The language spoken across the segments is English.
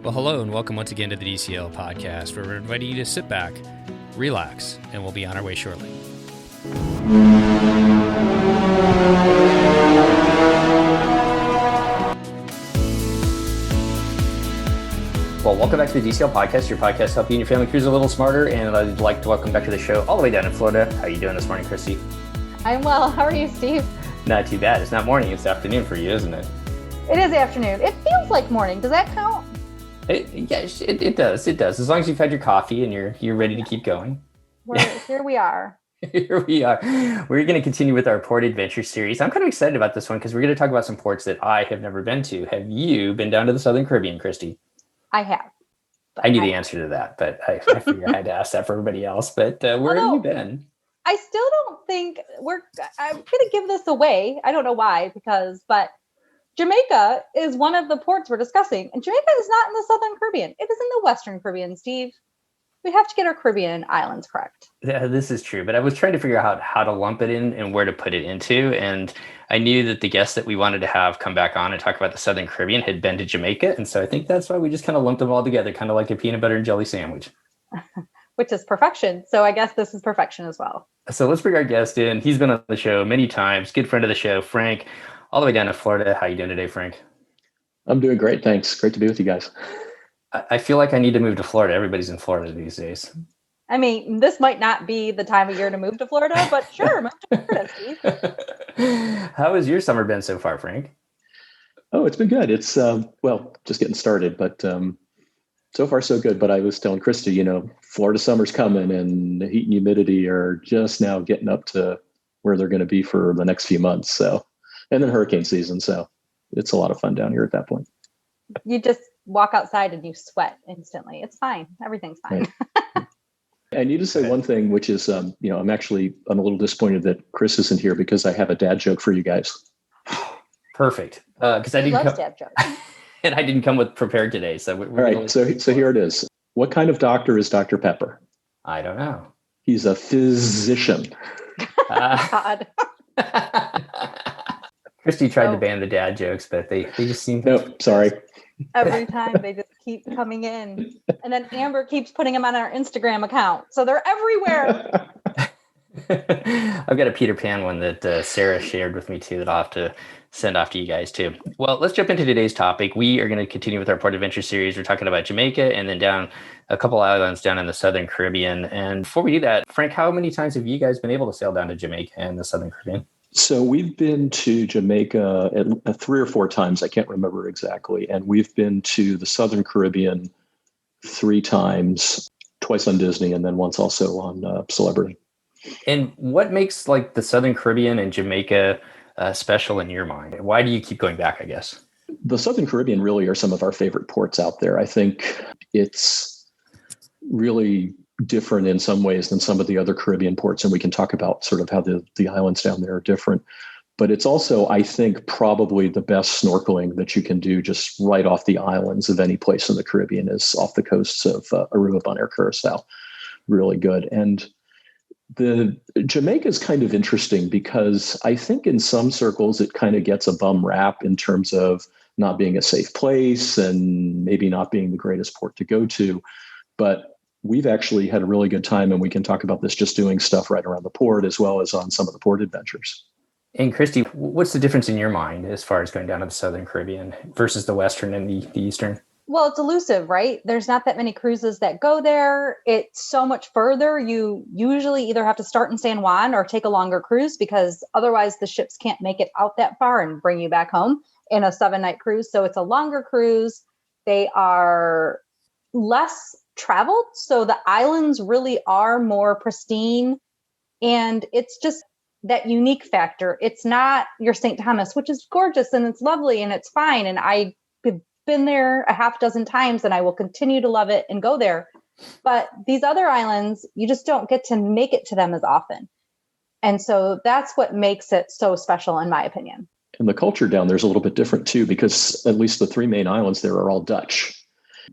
Well, hello and welcome once again to the DCL podcast, where we're inviting you to sit back, relax, and we'll be on our way shortly. Well, welcome back to the DCL podcast, your podcast helping you and your family cruise a little smarter. And I'd like to welcome back to the show all the way down in Florida. How are you doing this morning, Christy? I'm well. How are you, Steve? Not too bad. It's not morning, it's afternoon for you, isn't it? It is afternoon. It feels like morning. Does that count? It does. It does. As long as you've had your coffee and you're ready to keep going. Here we are. Here we are. We're going to continue with our port adventure series. I'm kind of excited about this one because we're going to talk about some ports that I have never been to. Have you been down to the Southern Caribbean, Christy? I have. I knew the answer to that, but I figured I had to ask that for everybody else. But where have you been? I still don't think I'm going to give this away. I don't know why, but Jamaica is one of the ports we're discussing, and Jamaica is not in the Southern Caribbean. It is in the Western Caribbean, Steve. We have to get our Caribbean islands correct. Yeah, this is true, but I was trying to figure out how to lump it in and where to put it into, and I knew that the guests that we wanted to have come back on and talk about the Southern Caribbean had been to Jamaica, and so I think that's why we just kind of lumped them all together, kind of like a peanut butter and jelly sandwich. Which is perfection, so I guess this is perfection as well. So let's bring our guest in. He's been on the show many times, good friend of the show, Frank, all the way down to Florida. How you doing today, Frank? I'm doing great, thanks. Great to be with you guys. I feel like I need to move to Florida. Everybody's in Florida these days. I mean, this might not be the time of year to move to Florida, but sure, move to Florida, Steve. How has your summer been so far, Frank? Oh, it's been good. It's, just getting started, but so far so good. But I was telling Christy, Florida summer's coming and the heat and humidity are just now getting up to where they're going to be for the next few months. So, and then hurricane season. So it's a lot of fun down here at that point. You just walk outside and you sweat instantly. It's fine. Everything's fine. Right. I need to say one thing, which is, I'm a little disappointed that Chris isn't here because I have a dad joke for you guys. Perfect. Because I didn't dad jokes. And I didn't come with prepared today. So all right. So here it is. What kind of doctor is Dr. Pepper? I don't know. He's a physician. God. Christy tried to ban the dad jokes, but they just seem... Nope, sorry. Every time they just keep coming in. And then Amber keeps putting them on our Instagram account. So they're everywhere. I've got a Peter Pan one that Sarah shared with me too that I'll have to send off to you guys too. Well, let's jump into today's topic. We are going to continue with our Port Adventure series. We're talking about Jamaica and then down a couple islands down in the Southern Caribbean. And before we do that, Frank, how many times have you guys been able to sail down to Jamaica and the Southern Caribbean? So we've been to Jamaica 3 or 4 times. I can't remember exactly. And we've been to the Southern Caribbean 3 times, twice on Disney and then once also on Celebrity. And what makes like the Southern Caribbean and Jamaica special in your mind? Why do you keep going back, I guess? The Southern Caribbean really are some of our favorite ports out there. I think it's really different in some ways than some of the other Caribbean ports. And we can talk about sort of how the islands down there are different. But it's also, I think, probably the best snorkeling that you can do just right off the islands of any place in the Caribbean is off the coasts of Aruba, Bonaire, Curacao. Really good. And the Jamaica is kind of interesting because I think in some circles it kind of gets a bum rap in terms of not being a safe place and maybe not being the greatest port to go to. But we've actually had a really good time, and we can talk about this just doing stuff right around the port as well as on some of the port adventures. And Christy, what's the difference in your mind as far as going down to the Southern Caribbean versus the Western and the Eastern? Well, it's elusive, right? There's not that many cruises that go there. It's so much further. You usually either have to start in San Juan or take a longer cruise because otherwise the ships can't make it out that far and bring you back home in a 7-night cruise. So it's a longer cruise. They are less traveled. So the islands really are more pristine. And it's just that unique factor. It's not your St. Thomas, which is gorgeous and it's lovely and it's fine. And I've been there a half dozen times and I will continue to love it and go there. But these other islands, you just don't get to make it to them as often. And so that's what makes it so special, in my opinion. And the culture down there is a little bit different too, because at least the 3 main islands there are all Dutch.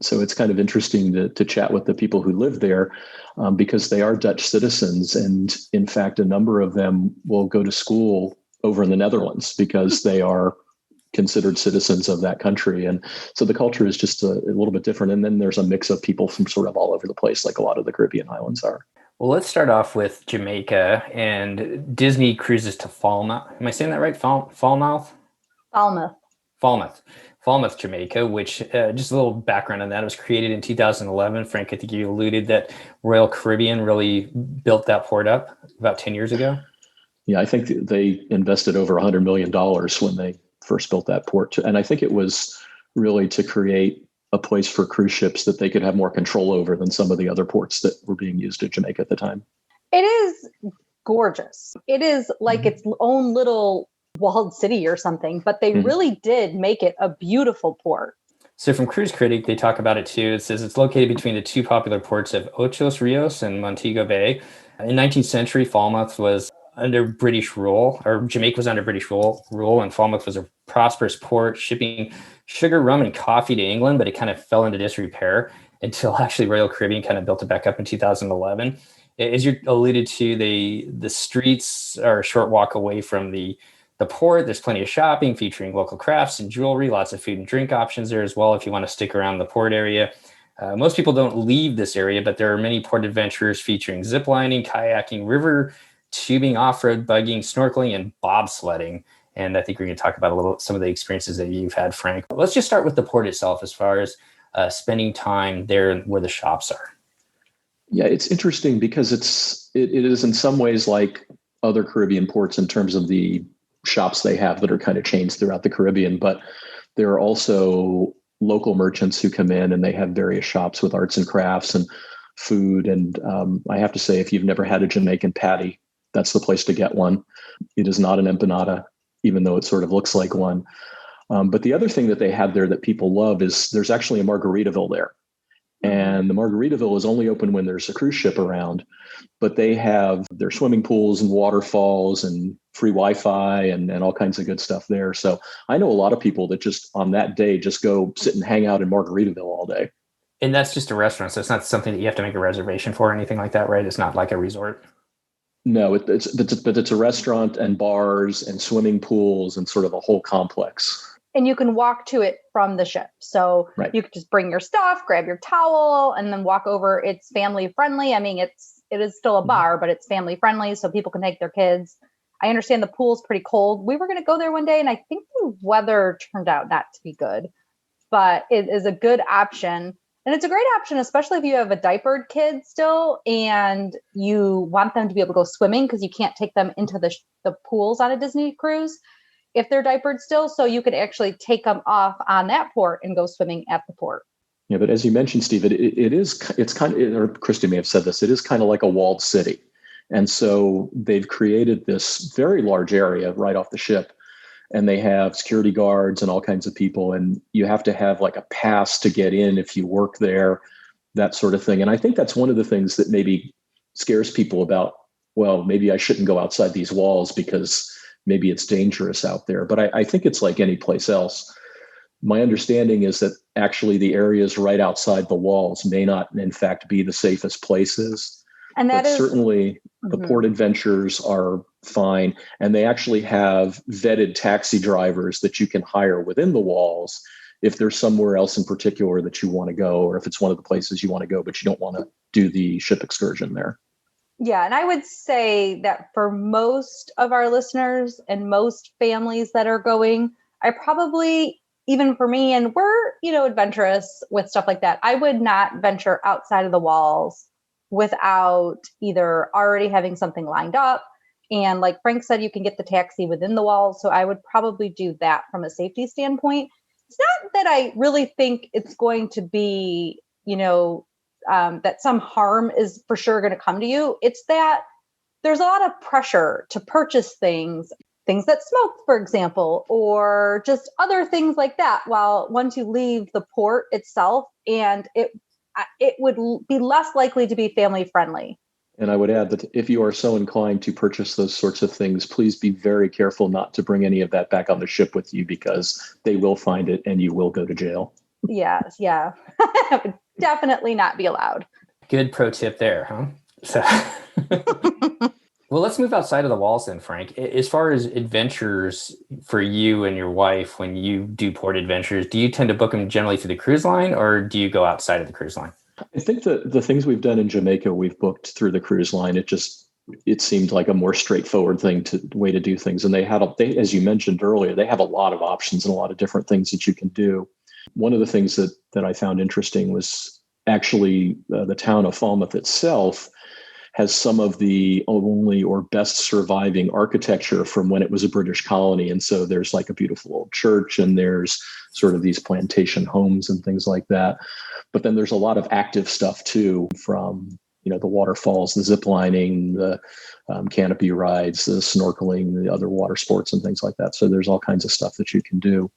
So it's kind of interesting to chat with the people who live there because they are Dutch citizens. And in fact, a number of them will go to school over in the Netherlands because they are considered citizens of that country. And so the culture is just a little bit different. And then there's a mix of people from sort of all over the place, like a lot of the Caribbean islands are. Well, let's start off with Jamaica and Disney cruises to Falmouth. Am I saying that right? Falmouth? Falmouth, Jamaica, which just a little background on that. It was created in 2011. Frank, I think you alluded that Royal Caribbean really built that port up about 10 years ago. Yeah, I think they invested over $100 million when they first built that port. And I think it was really to create a place for cruise ships that they could have more control over than some of the other ports that were being used at Jamaica at the time. It is gorgeous. It is like its own little walled city or something, but they really did make it a beautiful port. So from Cruise Critic, they talk about it too. It says it's located between the two popular ports of Ocho Rios and Montego Bay. In 19th century, Falmouth was under British rule, or Jamaica was under British rule, and Falmouth was a prosperous port shipping sugar, rum, and coffee to England, but it kind of fell into disrepair until actually Royal Caribbean kind of built it back up in 2011. As you alluded to, the streets are a short walk away from the port. There's plenty of shopping featuring local crafts and jewelry, lots of food and drink options there as well if you want to stick around the port area. Most people don't leave this area, but there are many port adventures featuring zip lining, kayaking, river tubing, off-road bugging, snorkeling, and bobsledding. And I think we're going to talk about some of the experiences that you've had, Frank. Let's just start with the port itself as far as spending time there where the shops are. Yeah, it's interesting because it is in some ways like other Caribbean ports in terms of the shops they have that are kind of chains throughout the Caribbean, but there are also local merchants who come in and they have various shops with arts and crafts and food. And I have to say, if you've never had a Jamaican patty, that's the place to get one. It is not an empanada, even though it sort of looks like one. But the other thing that they have there that people love is there's actually a Margaritaville there. And the Margaritaville is only open when there's a cruise ship around, but they have their swimming pools and waterfalls and free Wi-Fi and all kinds of good stuff there. So I know a lot of people that just on that day just go sit and hang out in Margaritaville all day. And that's just a restaurant, so it's not something that you have to make a reservation for or anything like that, right? It's not like a resort. No, but it's a restaurant and bars and swimming pools and sort of a whole complex. And you can walk to it from the ship. So You could just bring your stuff, grab your towel, and then walk over. It's family friendly. I mean, it is still a bar, but it's family friendly, so people can take their kids. I understand the pool's pretty cold. We were going to go there one day, and I think the weather turned out not to be good. But it is a good option. And it's a great option, especially if you have a diapered kid still and you want them to be able to go swimming because you can't take them into the pools on a Disney cruise if they're diapered still. So you could actually take them off on that port and go swimming at the port. Yeah, but as you mentioned, Steve, it's kind of, or Christy may have said this, it is kind of like a walled city. And so they've created this very large area right off the ship. And they have security guards and all kinds of people. And you have to have like a pass to get in if you work there, that sort of thing. And I think that's one of the things that maybe scares people about, well, maybe I shouldn't go outside these walls because maybe it's dangerous out there. But I think it's like any place else. My understanding is that actually the areas right outside the walls may not, in fact, be the safest places. And that is certainly the port adventures are fine. And they actually have vetted taxi drivers that you can hire within the walls if there's somewhere else in particular that you want to go, or if it's one of the places you want to go, but you don't want to do the ship excursion there. Yeah. And I would say that for most of our listeners and most families that are going, I probably, even for me, and we're, adventurous with stuff like that, I would not venture outside of the walls without either already having something lined up. And like Frank said, you can get the taxi within the walls. So I would probably do that from a safety standpoint. It's not that I really think it's going to be, that some harm is for sure going to come to you. It's that there's a lot of pressure to purchase things that smoke, for example, or just other things like that. While once you leave the port itself, and it would be less likely to be family friendly. And I would add that if you are so inclined to purchase those sorts of things, please be very careful not to bring any of that back on the ship with you because they will find it and you will go to jail. Yes, yeah. Would definitely not be allowed. Good pro tip there, huh? So Well, let's move outside of the walls then, Frank. As far as adventures for you and your wife, when you do port adventures, do you tend to book them generally through the cruise line, or do you go outside of the cruise line? I think the things we've done in Jamaica, we've booked through the cruise line. It seemed like a more straightforward way to do things. And they, as you mentioned earlier, they have a lot of options and a lot of different things that you can do. One of the things that I found interesting was actually the town of Falmouth itself has some of the only or best surviving architecture from when it was a British colony. And so there's like a beautiful old church, and there's sort of these plantation homes and things like that. But then there's a lot of active stuff too, from the waterfalls, the zip lining, the canopy rides, the snorkeling, the other water sports and things like that. So there's all kinds of stuff that you can do.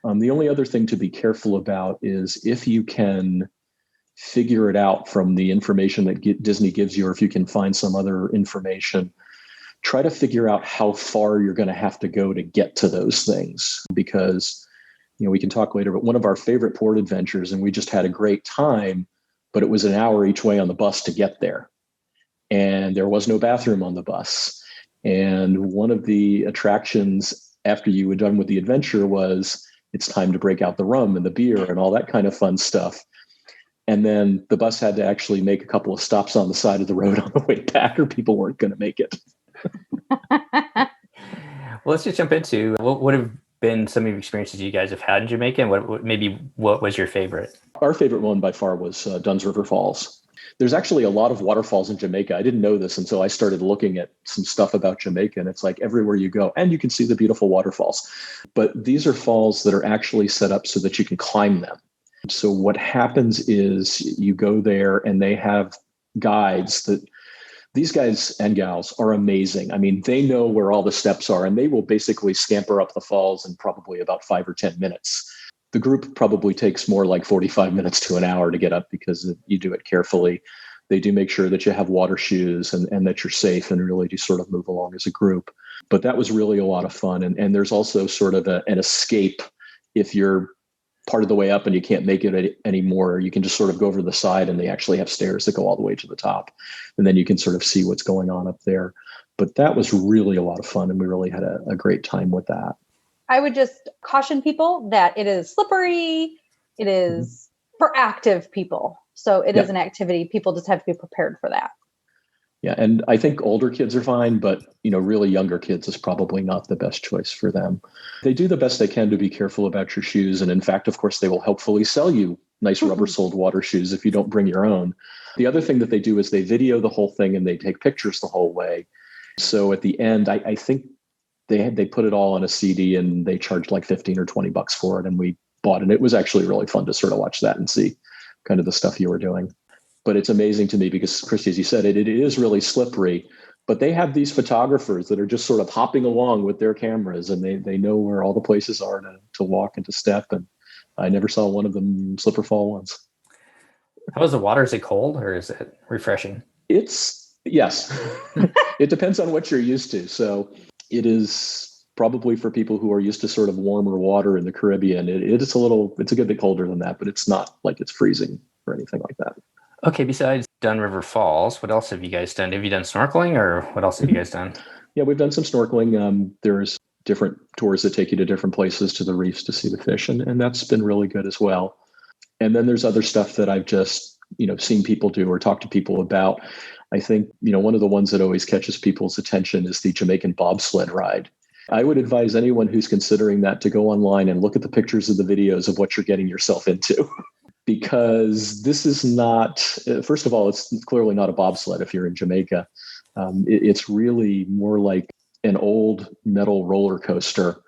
The only other thing to be careful about is if you can figure it out from the information that Disney gives you, or if you can find some other information, try to figure out how far you're going to have to go to get to those things. Because, we can talk later, but one of our favorite port adventures, and we just had a great time, but it was an hour each way on the bus to get there. And there was no bathroom on the bus. And one of the attractions after you were done with the adventure was it's time to break out the rum and the beer and all that kind of fun stuff. And then the bus had to actually make a couple of stops on the side of the road on the way back, or people weren't going to make it. Well, let's just jump into what have been some of your experiences you guys have had in Jamaica, and what was your favorite? Our favorite one by far was Dunn's River Falls. There's actually a lot of waterfalls in Jamaica. I didn't know this until I started looking at some stuff about Jamaica, and it's like everywhere you go, and you can see the beautiful waterfalls. But these are falls that are actually set up so that you can climb them. So what happens is you go there, and they have guides that these guys and gals are amazing. I mean, they know where all the steps are, and they will basically scamper up the falls in probably about 5 or 10 minutes. The group probably takes more like 45 minutes to an hour to get up because you do it carefully. They do make sure that you have water shoes and that you're safe, and really just sort of move along as a group. But that was really a lot of fun. And there's also sort of an escape if you're part of the way up and you can't make it anymore. You can just sort of go over the side, and they actually have stairs that go all the way to the top. And then you can sort of see what's going on up there. But that was really a lot of fun, and we really had a great time with that. I would just caution people that it is slippery. It is for active people. So it is an activity. People just have to be prepared for that. Yeah. And I think older kids are fine, but, really younger kids is probably not the best choice for them. They do the best they can to be careful about your shoes. And in fact, of course, they will helpfully sell you nice rubber-soled water shoes if you don't bring your own. The other thing that they do is they video the whole thing, and they take pictures the whole way. So at the end, I think they put it all on a CD, and they charged like $15 or $20 for it. And we bought it. It was actually really fun to sort of watch that and see kind of the stuff you were doing. But it's amazing to me because, Christy, as you said, it is really slippery. But they have these photographers that are just sort of hopping along with their cameras, and they know where all the places are to walk and to step. And I never saw one of them slip or fall once. How is the water? Is it cold or is it refreshing? Yes. It depends on what you're used to. So it is probably for people who are used to sort of warmer water in the Caribbean. It's a good bit colder than that, but it's not like it's freezing or anything like that. Okay, besides Dunn River Falls, what else have you guys done? Have you done snorkeling, or what else have you guys done? Yeah, we've done some snorkeling. There's different tours that take you to different places, to the reefs to see the fish, and that's been really good as well. And then there's other stuff that I've just, seen people do or talk to people about. I think, one of the ones that always catches people's attention is the Jamaican bobsled ride. I would advise anyone who's considering that to go online and look at the pictures of the videos of what you're getting yourself into. Because this is not, first of all, it's clearly not a bobsled if you're in Jamaica. It's really more like an old metal roller coaster.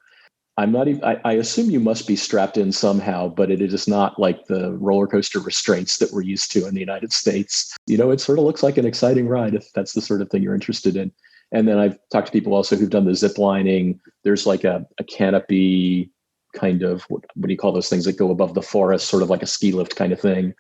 I assume you must be strapped in somehow, but it is not like the roller coaster restraints that we're used to in the United States. It sort of looks like an exciting ride if that's the sort of thing you're interested in. And then I've talked to people also who've done the zip lining. There's like a canopy kind of, what do you call those things that go above the forest, sort of like a ski lift kind of thing.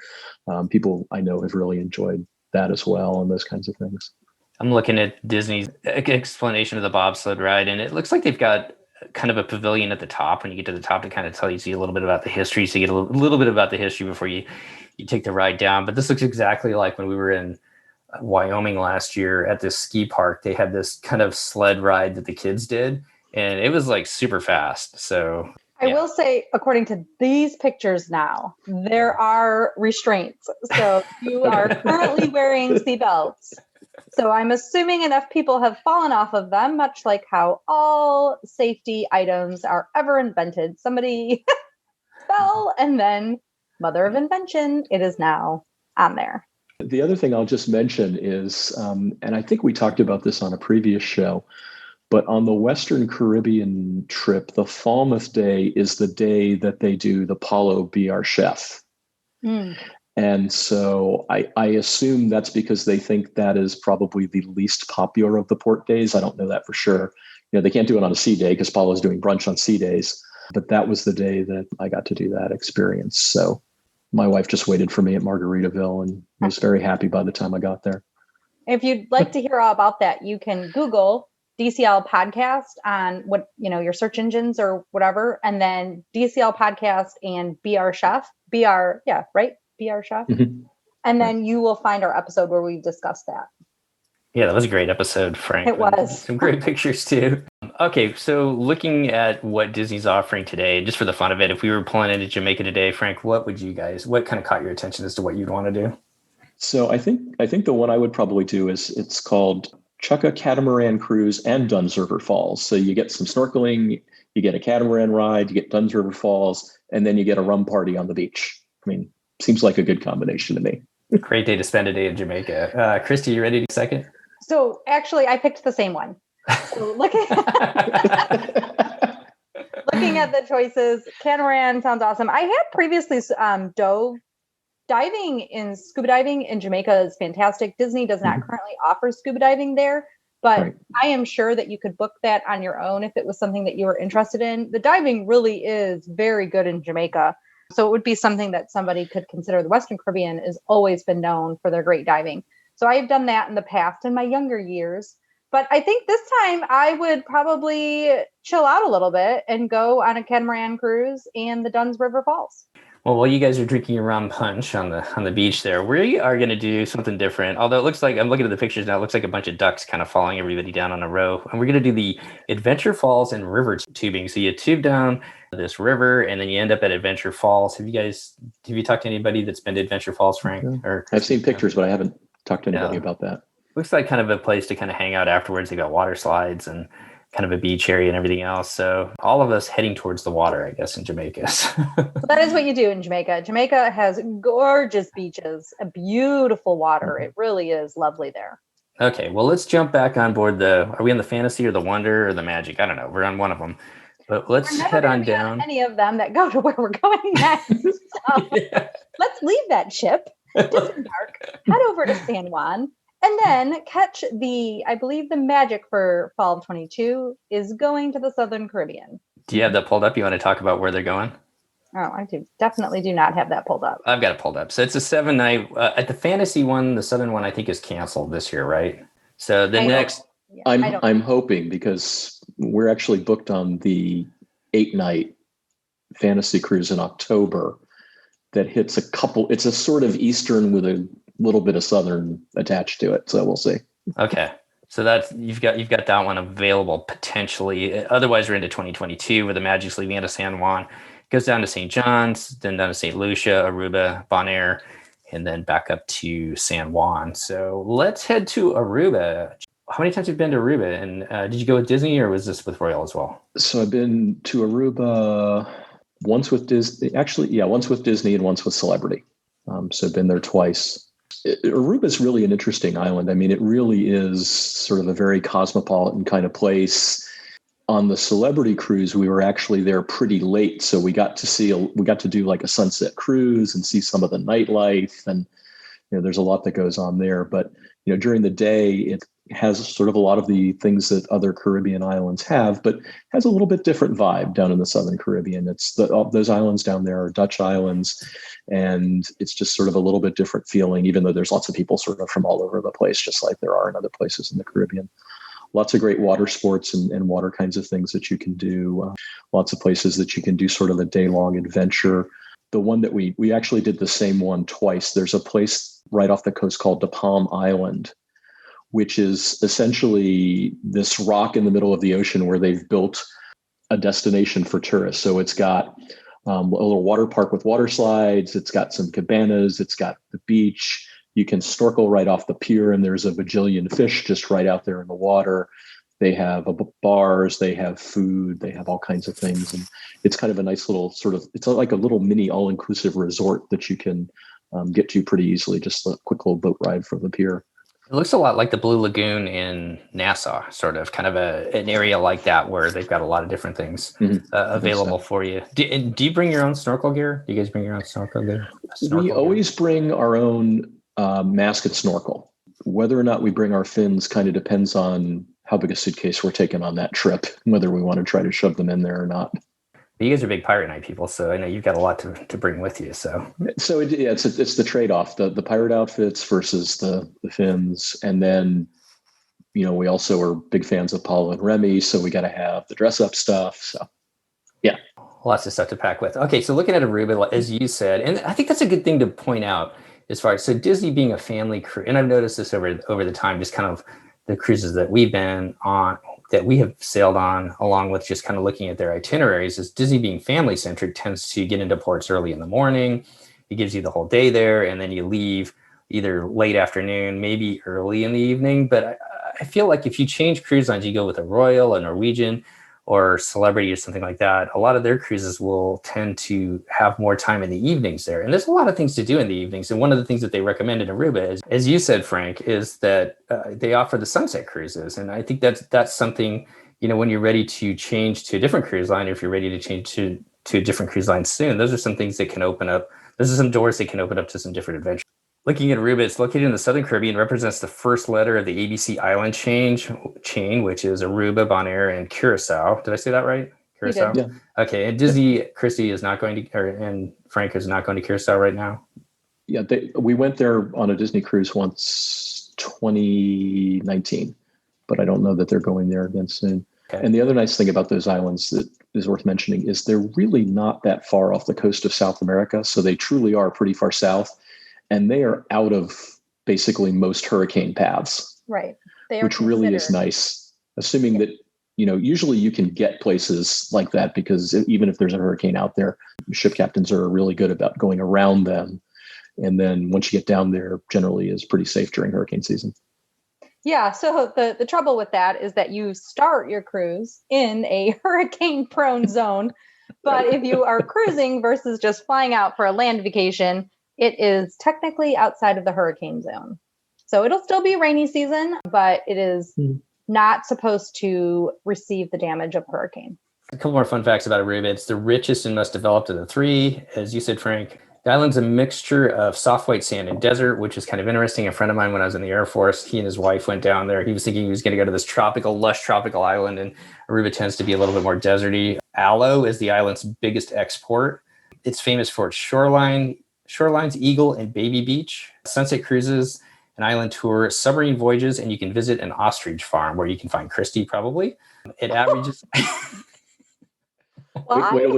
People I know have really enjoyed that as well, and those kinds of things. I'm looking at Disney's explanation of the bobsled ride, and it looks like they've got kind of a pavilion at the top. When you get to the top, it kind of tells you a little bit about the history. So you get a little bit about the history before you take the ride down. But this looks exactly like when we were in Wyoming last year at this ski park. They had this kind of sled ride that the kids did, and it was like super fast. So I will say, according to these pictures now, there are restraints. So you are currently wearing seatbelts. So I'm assuming enough people have fallen off of them, much like how all safety items are ever invented. Somebody fell, and then mother of invention, it is now on there. The other thing I'll just mention is, and I think we talked about this on a previous show, but on the Western Caribbean trip, the Falmouth Day is the day that they do the Palo Be Our Chef. Mm. And so I assume that's because they think that is probably the least popular of the port days. I don't know that for sure. They can't do it on a sea day because Palo's doing brunch on sea days. But that was the day that I got to do that experience. So my wife just waited for me at Margaritaville and was very happy by the time I got there. If you'd like to hear all about that, you can Google DCL podcast on your search engines or whatever, and then DCL podcast and Be Our Chef. Be Our Chef. Mm-hmm. And then you will find our episode where we discussed that. Yeah, that was a great episode, Frank. It was. Some great pictures too. Okay, so looking at what Disney's offering today, just for the fun of it, if we were pulling into Jamaica today, Frank, what kind of caught your attention as to what you'd want to do? So I think the one I would probably do is, it's called Chukka Catamaran Cruise and Dunn's River Falls. So you get some snorkeling, you get a catamaran ride, you get Dunn's River Falls, and then you get a rum party on the beach. I mean, seems like a good combination to me. Great day to spend a day in Jamaica. Christy, you ready to second? So actually, I picked the same one. So looking at the choices, catamaran sounds awesome. I had previously dove. Scuba diving in Jamaica is fantastic. Disney does not currently offer scuba diving there, but right. I am sure that you could book that on your own if it was something that you were interested in. The diving really is very good in Jamaica. So it would be something that somebody could consider. The Western Caribbean has always been known for their great diving. So I've done that in the past in my younger years. But I think this time I would probably chill out a little bit and go on a catamaran cruise and the Dunn's River Falls. Well, while you guys are drinking your rum punch on the beach there, we are going to do something different. Although it looks like, I'm looking at the pictures now, it looks like a bunch of ducks kind of following everybody down on a row. And we're going to do the Adventure Falls and river tubing. So you tube down this river and then you end up at Adventure Falls. Have you talked to anybody that's been to Adventure Falls, Frank? Okay. Or I've seen pictures, but I haven't talked to anybody about that. Looks like kind of a place to kind of hang out afterwards. They got water slides and kind of a beach area and everything else. So all of us heading towards the water, I guess, in Jamaica. So that is what you do in Jamaica. Jamaica has gorgeous beaches, a beautiful water. It really is lovely there. Okay, well, let's jump back on board are we on the Fantasy or the Wonder or the Magic? I don't know. We're on one of them. But let's head on down. Any of them that go to where we're going next. So let's leave that ship, disembark, head over to San Juan, and then catch I believe the Magic for Fall of 22 is going to the Southern Caribbean. Do you have that pulled up? You want to talk about where they're going? Oh, I definitely do not have that pulled up. I've got it pulled up. So it's a 7-night. At the Fantasy one, the Southern one, I think, is canceled this year, right? So I'm hoping, because we're actually booked on the 8-night Fantasy cruise in October that hits it's a sort of Eastern with a little bit of Southern attached to it. So we'll see. Okay. So you've got that one available potentially. Otherwise, we're into 2022 where the Magic's leaving out of San Juan. Goes down to St. John's, then down to St. Lucia, Aruba, Bonaire, and then back up to San Juan. So let's head to Aruba. How many times have you been to Aruba? And did you go with Disney or was this with Royal as well? So I've been to Aruba once with Disney. Actually, yeah, once with Disney and once with Celebrity. So I've been there twice. Aruba is really an interesting island. I mean, it really is sort of a very cosmopolitan kind of place. On the Celebrity cruise, we were actually there pretty late. So we got to do like a sunset cruise and see some of the nightlife. And, there's a lot that goes on there. But, during the day, it has sort of a lot of the things that other Caribbean islands have, but has a little bit different vibe down in the Southern Caribbean. Those islands down there are Dutch islands, and it's just sort of a little bit different feeling, even though there's lots of people sort of from all over the place, just like there are in other places in the Caribbean. Lots of great water sports and water kinds of things that you can do. Lots of places that you can do sort of a day-long adventure. The one that we actually did the same one twice. There's a place right off the coast called De Palm Island, which is essentially this rock in the middle of the ocean where they've built a destination for tourists. So it's got a little water park with water slides. It's got some cabanas. It's got the beach. You can snorkel right off the pier, and there's a bajillion fish just right out there in the water. They have bars, they have food, they have all kinds of things. And it's kind of a nice little it's like a little mini all-inclusive resort that you can get to pretty easily, just a quick little boat ride from the pier. It looks a lot like the Blue Lagoon in Nassau, sort of kind of an area like that where they've got a lot of different things available for you. Do you bring your own snorkel gear? Do you guys bring your own snorkel gear? We always bring our own mask and snorkel. Whether or not we bring our fins kind of depends on how big a suitcase we're taking on that trip, whether we want to try to shove them in there or not. You guys are big Pirate Night people, so I know you've got a lot to bring with you. So it's the trade-off, the pirate outfits versus the fins. And then, we also are big fans of Paul and Remy, so we got to have the dress-up stuff. So, yeah. Lots of stuff to pack with. Okay, so looking at Aruba, as you said, and I think that's a good thing to point out as far as, so Disney being a family cruise, and I've noticed this over the time, just kind of the cruises that we've been on, that we have sailed on, along with just kind of looking at their itineraries, is Disney being family centric tends to get into ports early in the morning. It gives you the whole day there, and then you leave either late afternoon, maybe early in the evening. But I feel like if you change cruise lines, you go with a Royal, a Norwegian, or Celebrity or something like that, a lot of their cruises will tend to have more time in the evenings there. And there's a lot of things to do in the evenings. And one of the things that they recommend in Aruba is, as you said, Frank, is that they offer the sunset cruises. And I think that's something, when you're ready to change to a different cruise line, or if you're ready to change to a different cruise line soon, those are some things that can open up. Those are some doors that can open up to some different adventures. Looking at Aruba, it's located in the Southern Caribbean, represents the first letter of the ABC island chain, which is Aruba, Bonaire, and Curacao. Did I say that right? Curacao? Yeah. Okay. And Disney, Christy is not going to, and Frank is not going to Curacao right now? Yeah, we went there on a Disney cruise once, 2019, but I don't know that they're going there again soon. Okay. And the other nice thing about those islands that is worth mentioning is they're really not that far off the coast of South America. So they truly are pretty far south. And they are out of basically most hurricane paths, right? Which really is nice, assuming that, usually you can get places like that because even if there's a hurricane out there, ship captains are really good about going around them. And then once you get down there, generally is pretty safe during hurricane season. Yeah. So the trouble with that is that you start your cruise in a hurricane prone zone. But if you are cruising versus just flying out for a land vacation, it is technically outside of the hurricane zone. So it'll still be rainy season, but it is not supposed to receive the damage of a hurricane. A couple more fun facts about Aruba. It's the richest and most developed of the three. As you said, Frank, the island's a mixture of soft white sand and desert, which is kind of interesting. A friend of mine, when I was in the Air Force, he and his wife went down there. He was thinking he was going to go to this lush tropical island, and Aruba tends to be a little bit more deserty. Aloe is the island's biggest export. It's famous for its shorelines, Eagle and Baby Beach, sunset cruises, an island tour, submarine voyages, and you can visit an ostrich farm where you can find Christy probably. It averages. Wait till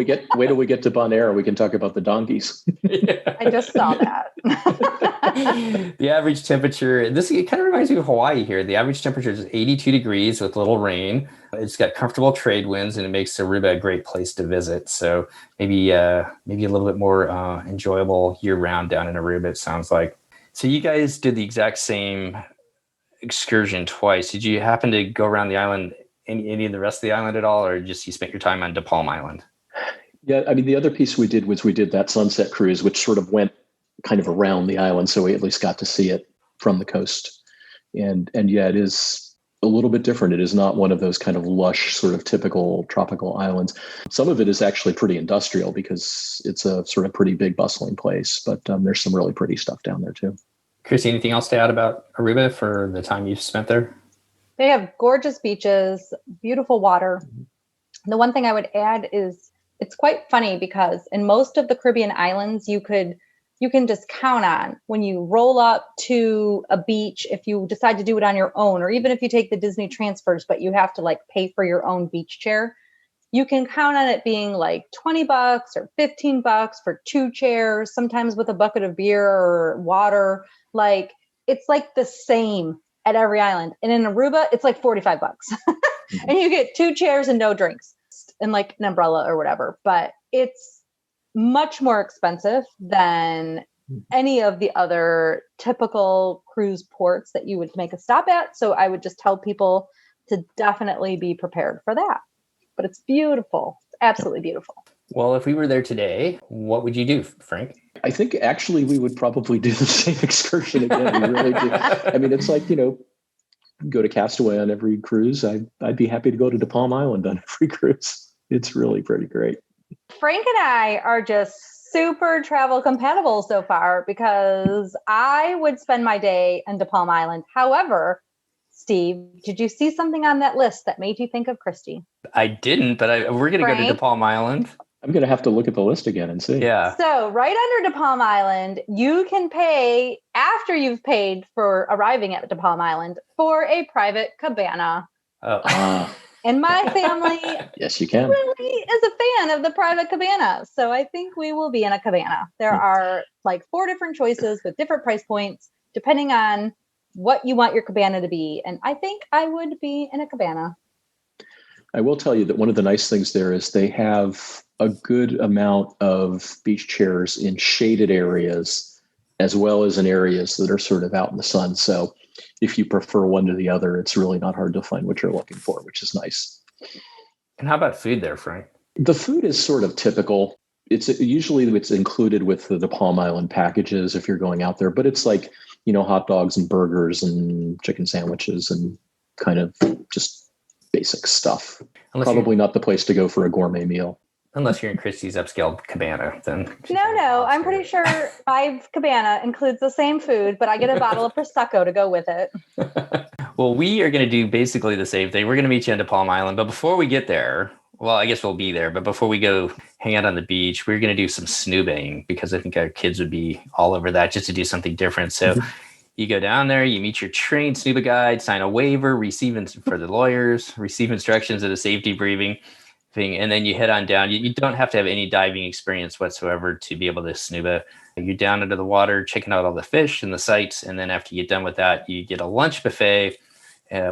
we get to Bonaire. We can talk about the donkeys. Yeah. I just saw that. The average temperature, it kind of reminds me of Hawaii here. The average temperature is 82 degrees with little rain. It's got comfortable trade winds, and it makes Aruba a great place to visit. So maybe a little bit more enjoyable year round down in Aruba, it sounds like. So you guys did the exact same excursion twice. Did you happen to go around the island, any of the rest of the island at all, or just you spent your time on De Palm Island? Yeah, I mean, the other piece we did was we did that sunset cruise, which sort of went kind of around the island. So we at least got to see it from the coast. And yeah, it is a little bit different. It is not one of those kind of lush, sort of typical tropical islands. Some of it is actually pretty industrial because it's a sort of pretty big bustling place, but there's some really pretty stuff down there too. Chrissy, anything else to add about Aruba for the time you've spent there? They have gorgeous beaches, beautiful water. The one thing I would add is it's quite funny because in most of the Caribbean islands, you can just count on when you roll up to a beach, if you decide to do it on your own, or even if you take the Disney transfers, but you have to pay for your own beach chair, you can count on it being like $20 or $15 for 2 chairs, sometimes with a bucket of beer or water. Like it's like the same at every island. And in Aruba, it's like $45. And you get 2 chairs and no drinks and like an umbrella or whatever. But it's much more expensive than any of the other typical cruise ports that you would make a stop at. So I would just tell people to definitely be prepared for that. But it's beautiful. It's absolutely beautiful. Well, if we were there today, what would you do, Frank? I think actually we would probably do the same excursion again. We really do. I mean, it's like, go to Castaway on every cruise. I'd be happy to go to De Palm Island on every cruise. It's really pretty great. Frank and I are just super travel compatible so far because I would spend my day in De Palm Island. However, Steve, did you see something on that list that made you think of Christy? I didn't, but we're going to go to De Palm Island. I'm going to have to look at the list again and see. Yeah. So right under De Palm Island, you can pay after you've paid for arriving at De Palm Island for a private cabana. Oh. And my family yes, you can. really is a fan of the private cabana. So I think we will be in a cabana. There are like 4 different choices with different price points, depending on what you want your cabana to be. And I think I would be in a cabana. I will tell you that one of the nice things there is they have a good amount of beach chairs in shaded areas, as well as in areas that are sort of out in the sun. So if you prefer one to the other, it's really not hard to find what you're looking for, which is nice. And how about food there, Frank? The food is sort of typical. It's included with the Palm Island packages if you're going out there, but it's like, hot dogs and burgers and chicken sandwiches and kind of just basic stuff. Probably not the place to go for a gourmet meal. Unless you're in Christie's upscale cabana, then. No, I'm pretty sure my cabana includes the same food, but I get a bottle of Prosecco to go with it. Well, we are going to do basically the same thing. We're going to meet you on De Palm Island, but before we get there, well, I guess we'll be there, but before we go hang out on the beach, we're going to do some snoobing because I think our kids would be all over that just to do something different. So you go down there, you meet your trained scuba guide, sign a waiver, for the lawyers, receive instructions at a safety briefing thing, and then you head on down. You don't have to have any diving experience whatsoever to be able to snuba. You're down under the water, checking out all the fish and the sights, and then after you get done with that, you get a lunch buffet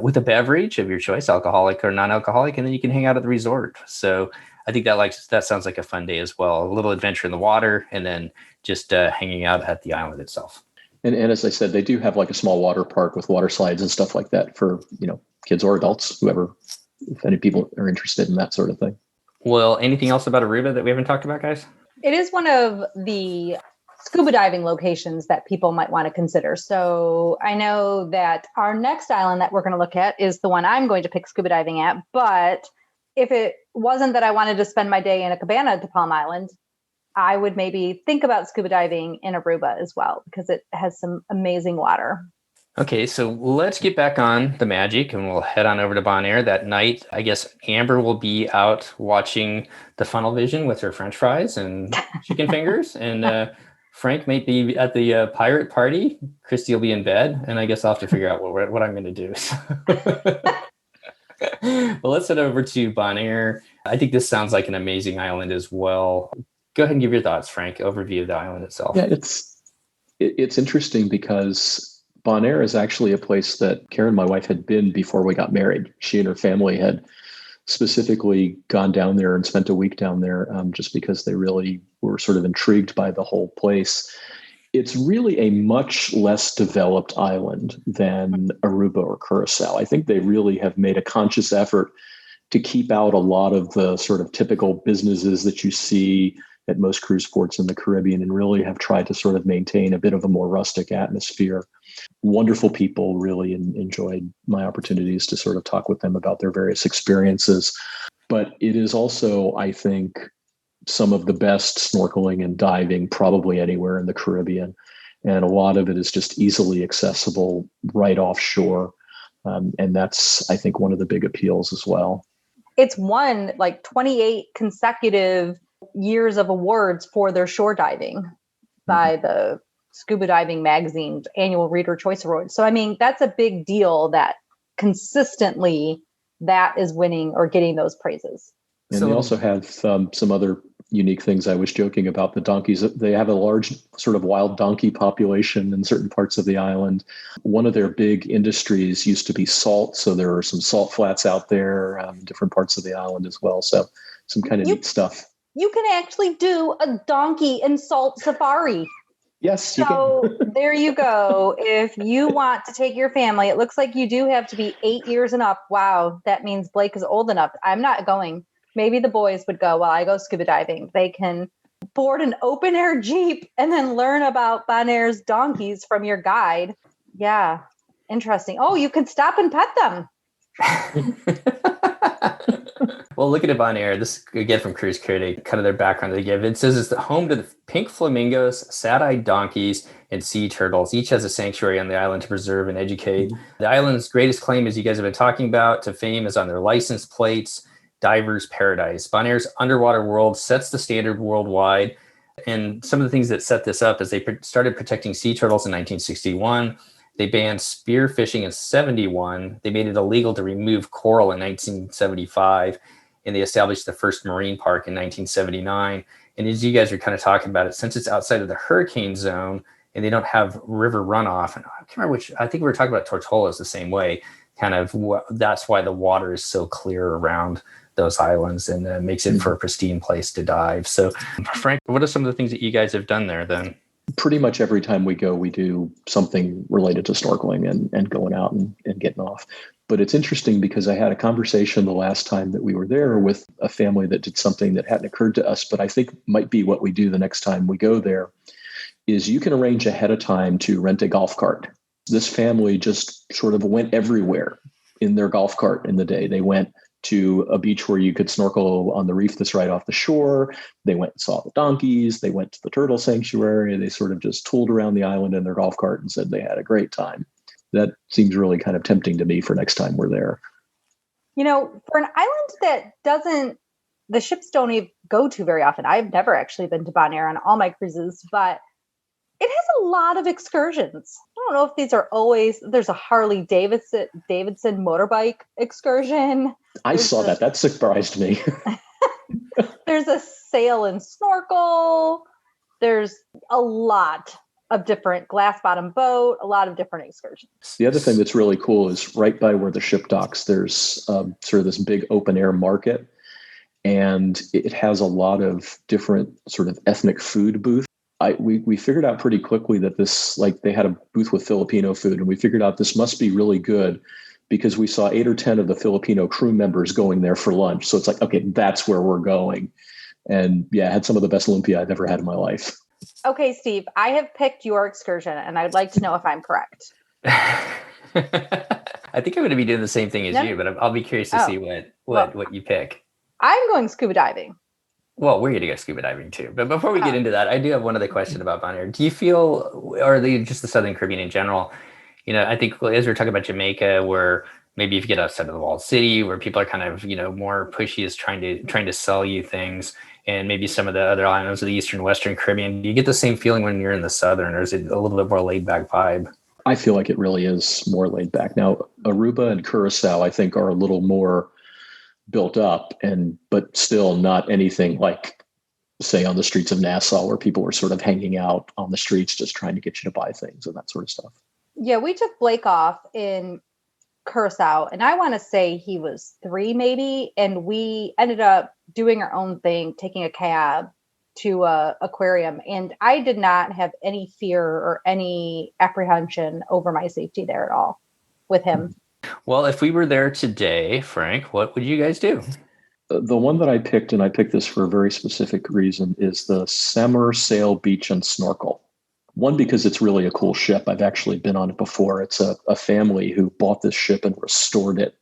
with a beverage of your choice, alcoholic or non-alcoholic, and then you can hang out at the resort. So I think that sounds like a fun day as well. A little adventure in the water, and then just hanging out at the island itself. And as I said, they do have like a small water park with water slides and stuff like that for, kids or adults, whoever, if any people are interested in that sort of thing. Well, anything else about Aruba that we haven't talked about, guys? It is one of the scuba diving locations that people might want to consider. So I know that our next island that we're going to look at is the one I'm going to pick scuba diving at. But if it wasn't that I wanted to spend my day in a cabana at De Palm Island, I would maybe think about scuba diving in Aruba as well, because it has some amazing water. Okay, so let's get back on the magic and we'll head on over to Bonaire that night. I guess Amber will be out watching the Funnel Vision with her French fries and chicken fingers. And Frank might be at the pirate party. Christy will be in bed. And I guess I'll have to figure out what I'm going to do. Well, let's head over to Bonaire. I think this sounds like an amazing island as well. Go ahead and give your thoughts, Frank. Overview of the island itself. Yeah, it's interesting because Bonaire is actually a place that Karen, my wife, had been before we got married. She and her family had specifically gone down there and spent a week down there just because they really were sort of intrigued by the whole place. It's really a much less developed island than Aruba or Curacao. I think they really have made a conscious effort to keep out a lot of the sort of typical businesses that you see at most cruise ports in the Caribbean and really have tried to sort of maintain a bit of a more rustic atmosphere. Wonderful people. Really enjoyed my opportunities to sort of talk with them about their various experiences. But it is also, I think, some of the best snorkeling and diving probably anywhere in the Caribbean. And a lot of it is just easily accessible right offshore. And that's, I think, one of the big appeals as well. It's won like 28 consecutive years of awards for their shore diving by the Scuba Diving Magazine's annual Reader Choice Award. So, I mean, that's a big deal that consistently that is winning or getting those praises. And So they also have some other unique things. I was joking about the donkeys. They have a large sort of wild donkey population in certain parts of the island. One of their big industries used to be salt. So there are some salt flats out there, different parts of the island as well. So some kind of neat stuff. You can actually do a donkey and salt safari. Yes, you So can. there you go. If you want to take your family, it looks like you do have to be 8 years and up. Wow, that means Blake is old enough. I'm not going. Maybe the boys would go while I go scuba diving. They can board an open air Jeep and then learn about Bonaire's donkeys from your guide. Yeah, interesting. Oh, you could stop and pet them. Well, looking at Bonaire, this again from Cruise Critic, kind of their background they give. It says it's the home to the pink flamingos, sad-eyed donkeys, and sea turtles. Each has a sanctuary on the island to preserve and educate. The island's greatest claim, as you guys have been talking about, to fame is on their license plates, Diver's Paradise. Bonaire's underwater world sets the standard worldwide. And some of the things that set this up is they started protecting sea turtles in 1961. They banned spear fishing in 71. They made it illegal to remove coral in 1975. And they established the first marine park in 1979. And as you guys are kind of talking about it, since it's outside of the hurricane zone and they don't have river runoff, and I can't remember which, I think we were talking about Tortollas the same way, kind of that's why the water is so clear around those islands and makes it for a pristine place to dive. So Frank, what are some of the things that you guys have done there then? Pretty much every time we go, we do something related to snorkeling and going out and getting off. But it's interesting because I had a conversation the last time that we were there with a family that did something that hadn't occurred to us, but I think might be what we do the next time we go there, is you can arrange ahead of time to rent a golf cart. This family just sort of went everywhere in their golf cart in the day. They went to a beach where you could snorkel on the reef that's right off the shore. They went and saw the donkeys. They went to the turtle sanctuary. They sort of just tooled around the island in their golf cart and said they had a great time. That seems really kind of tempting to me for next time we're there. You know, for an island that the ships don't even go to very often. I've never actually been to Bonaire on all my cruises, but it has a lot of excursions. I don't know if these are always, there's a Harley Davidson motorbike excursion. I saw that. That surprised me. There's a sail and snorkel. There's a lot of different glass bottom boat, a lot of different excursions. The other thing that's really cool is right by where the ship docks, there's sort of this big open air market, and it has a lot of different sort of ethnic food booths. We figured out pretty quickly that this, like, they had a booth with Filipino food, and we figured out this must be really good because we saw 8 or 10 of the Filipino crew members going there for lunch. So it's like, okay, that's where we're going. And yeah, I had some of the best lumpia I've ever had in my life. Okay, Steve, I have picked your excursion and I'd like to know if I'm correct. I think I'm going to be doing the same thing as you, but I'll be curious to see what you pick. I'm going scuba diving. Well, we're going to go scuba diving too. But before we get into that, I do have one other question about Bonaire. Do you feel, or just the Southern Caribbean in general, you know, I think as we're talking about Jamaica, where maybe if you get outside of the walled city, where people are kind of, you know, more pushy is trying to sell you things, and maybe some of the other islands of the Eastern Western Caribbean, do you get the same feeling when you're in the Southern, or is it a little bit more laid back vibe? I feel like it really is more laid back. Now, Aruba and Curacao, I think, are a little more built up, but still not anything like, say, on the streets of Nassau, where people were sort of hanging out on the streets just trying to get you to buy things and that sort of stuff. Yeah, we took Blake off in Curacao, and I want to say he was 3 maybe, and we ended up doing our own thing, taking a cab to a aquarium, and I did not have any fear or any apprehension over my safety there at all with him. Well, if we were there today, Frank, what would you guys do? The one that I picked, and I picked this for a very specific reason, is the Samur Sail Beach and Snorkel. One, because it's really a cool ship. I've actually been on it before. It's a family who bought this ship and restored it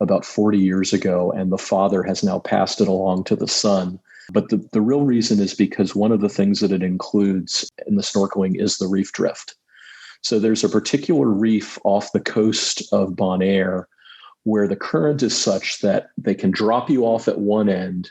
about 40 years ago, and the father has now passed it along to the son. But the real reason is because one of the things that it includes in the snorkeling is the reef drift. So there's a particular reef off the coast of Bonaire where the current is such that they can drop you off at one end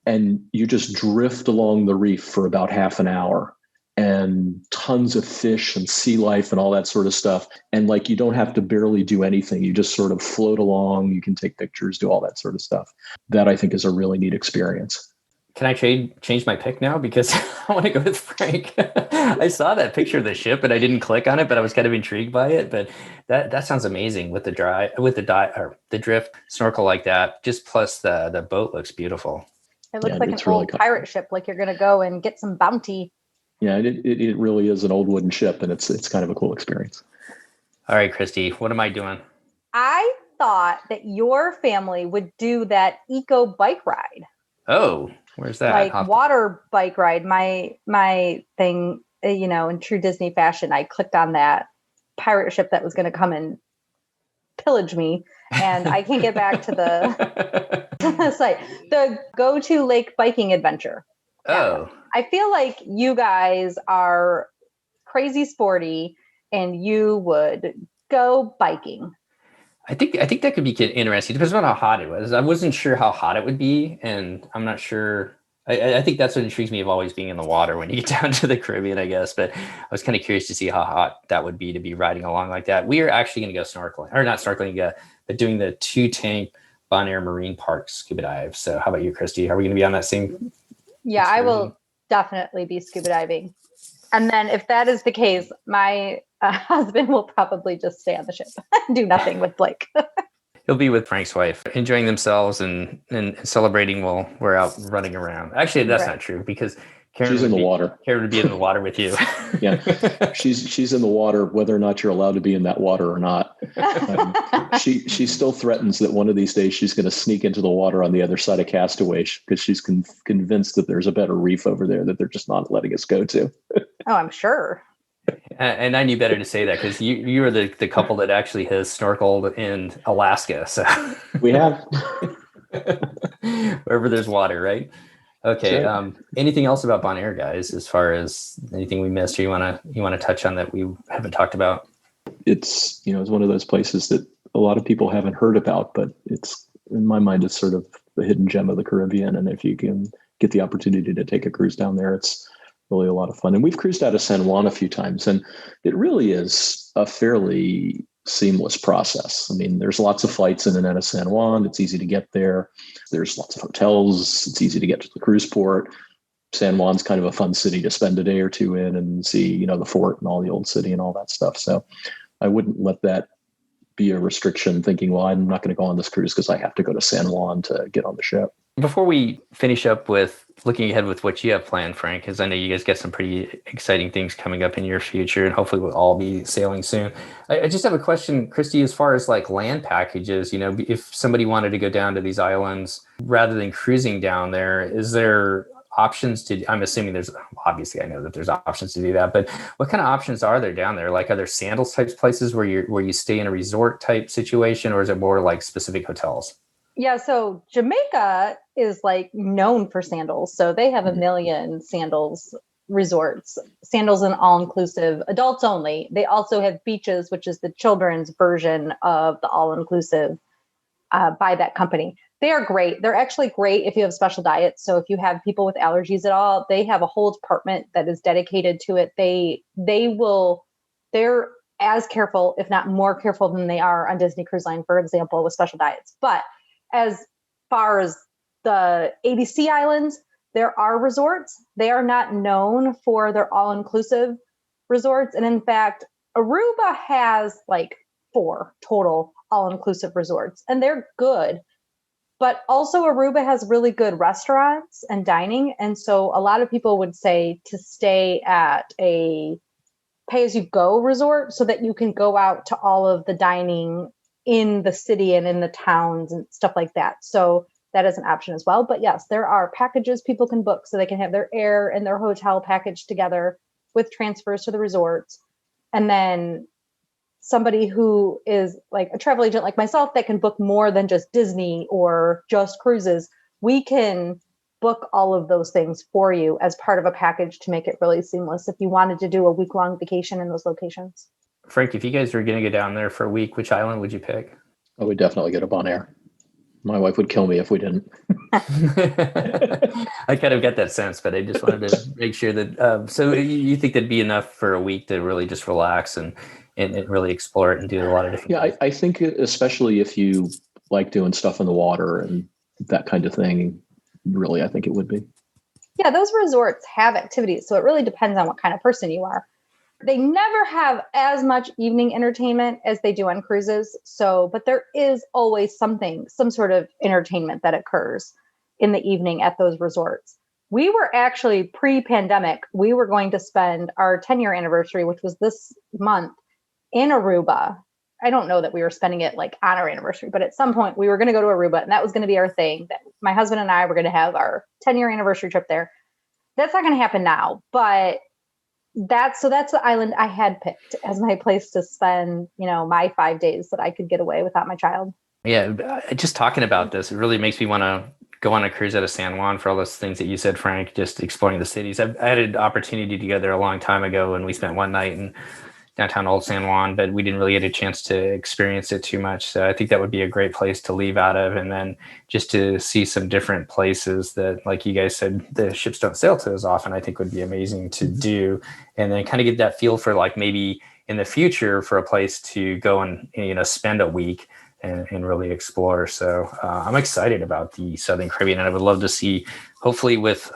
and you just drift along the reef for about half an hour. and tons of fish and sea life and all that sort of stuff. And like, you don't have to barely do anything. You just sort of float along. You can take pictures, do all that sort of stuff. That I think is a really neat experience. Can I change my pick now? Because I want to go with Frank. I saw that picture of the ship and I didn't click on it, but I was kind of intrigued by it. But that sounds amazing with the drift snorkel like that. Just plus the boat looks beautiful. It looks like an old pirate ship, like you're going to go and get some bounty. Yeah, it really is an old wooden ship, and it's kind of a cool experience. All right, Christy, what am I doing? I thought that your family would do that eco bike ride. Oh, where's that? Like water bike ride. My thing, in true Disney fashion, I clicked on that pirate ship that was going to come and pillage me, and I can't get back to the site. The Go to Lake biking adventure. Oh. I feel like you guys are crazy sporty and you would go biking. I think that could be interesting. Depends on how hot it was. I wasn't sure how hot it would be, and I'm not sure. I think that's what intrigues me of always being in the water when you get down to the Caribbean, I guess. But I was kind of curious to see how hot that would be to be riding along like that. We are actually going to go snorkeling, or not snorkeling, but doing the 2-tank Bonaire Marine Park scuba dive. So how about you, Christy? Are we going to be on that same? Yeah, I will definitely be scuba diving. And then if that is the case, my husband will probably just stay on the ship and do nothing with Blake. He'll be with Frank's wife, enjoying themselves and celebrating while we're out running around. Actually, that's not true, because she's in the water. Karen would be in the water with you. Yeah, she's in the water, whether or not you're allowed to be in that water or not. She still threatens that one of these days she's going to sneak into the water on the other side of Castaway because she's convinced that there's a better reef over there that they're just not letting us go to. Oh, I'm sure. And I knew better to say that because you are the couple that actually has snorkeled in Alaska. So we have. Wherever there's water, right? Okay. Sure. Anything else about Bonaire, guys, as far as anything we missed or you want to touch on that we haven't talked about? It's one of those places that a lot of people haven't heard about, but it's, in my mind, it's sort of the hidden gem of the Caribbean. And if you can get the opportunity to take a cruise down there, it's really a lot of fun. And we've cruised out of San Juan a few times, and it really is a fairly seamless process. I mean, there's lots of flights in and out of San Juan. It's easy to get there. There's lots of hotels. It's easy to get to the cruise port. San Juan's kind of a fun city to spend a day or two in and see, the fort and all the old city and all that stuff. So I wouldn't let that be a restriction, thinking, well, I'm not going to go on this cruise because I have to go to San Juan to get on the ship. Before we finish up with looking ahead with what you have planned, Frank, because I know you guys got some pretty exciting things coming up in your future, and hopefully we'll all be sailing soon. I just have a question, Christy, as far as like land packages, if somebody wanted to go down to these islands rather than cruising down there, is there options to, I'm assuming obviously I know that there's options to do that, but what kind of options are there down there? Like, are there sandals types places where you stay in a resort type situation, or is it more like specific hotels? Yeah, so Jamaica is like known for sandals. So they have a million sandals resorts, sandals and all-inclusive, adults only. They also have beaches, which is the children's version of the all-inclusive by that company. They are great. They're actually great if you have special diets. So if you have people with allergies at all, they have a whole department that is dedicated to it. They're as careful, if not more careful than they are on Disney Cruise Line, for example, with special diets. But as far as the ABC Islands, there are resorts. They are not known for their all-inclusive resorts. And in fact, Aruba has like 4 total all-inclusive resorts, and they're good. But also Aruba has really good restaurants and dining. And so a lot of people would say to stay at a pay-as-you-go resort so that you can go out to all of the dining in the city and in the towns and stuff like that. So that is an option as well. But yes, there are packages people can book so they can have their air and their hotel packaged together with transfers to the resorts. And then somebody who is like a travel agent like myself that can book more than just Disney or just cruises, we can book all of those things for you as part of a package to make it really seamless if you wanted to do a week-long vacation in those locations. Frank, if you guys were going to go down there for a week, which island would you pick? I would definitely go to Bonaire. My wife would kill me if we didn't. I kind of get that sense, but I just wanted to make sure that. So you think that'd be enough for a week to really just relax and really explore it and do a lot of different. Yeah, I think especially if you like doing stuff in the water and that kind of thing, really, I think it would be. Yeah, those resorts have activities, so it really depends on what kind of person you are. They never have as much evening entertainment as they do on cruises. But there is always some sort of entertainment that occurs in the evening at those resorts. We were actually pre-pandemic, we were going to spend our 10-year anniversary, which was this month, in Aruba. I don't know that we were spending it like on our anniversary, but at some point we were going to go to Aruba, and that was going to be our thing. That my husband and I were going to have our 10-year anniversary trip there. That's not going to happen now, but that's the island I had picked as my place to spend, my 5 days that I could get away without my child. Yeah, just talking about this, it really makes me want to go on a cruise out of San Juan for all those things that you said, Frank, just exploring the cities. I had an opportunity to go there a long time ago, and we spent one night in downtown Old San Juan, but we didn't really get a chance to experience it too much. So I think that would be a great place to leave out of, and then just to see some different places that, like you guys said, the ships don't sail to as often, I think would be amazing to do. And then kind of get that feel for like maybe in the future for a place to go and, spend a week and really explore. So I'm excited about the Southern Caribbean, and I would love to see, hopefully with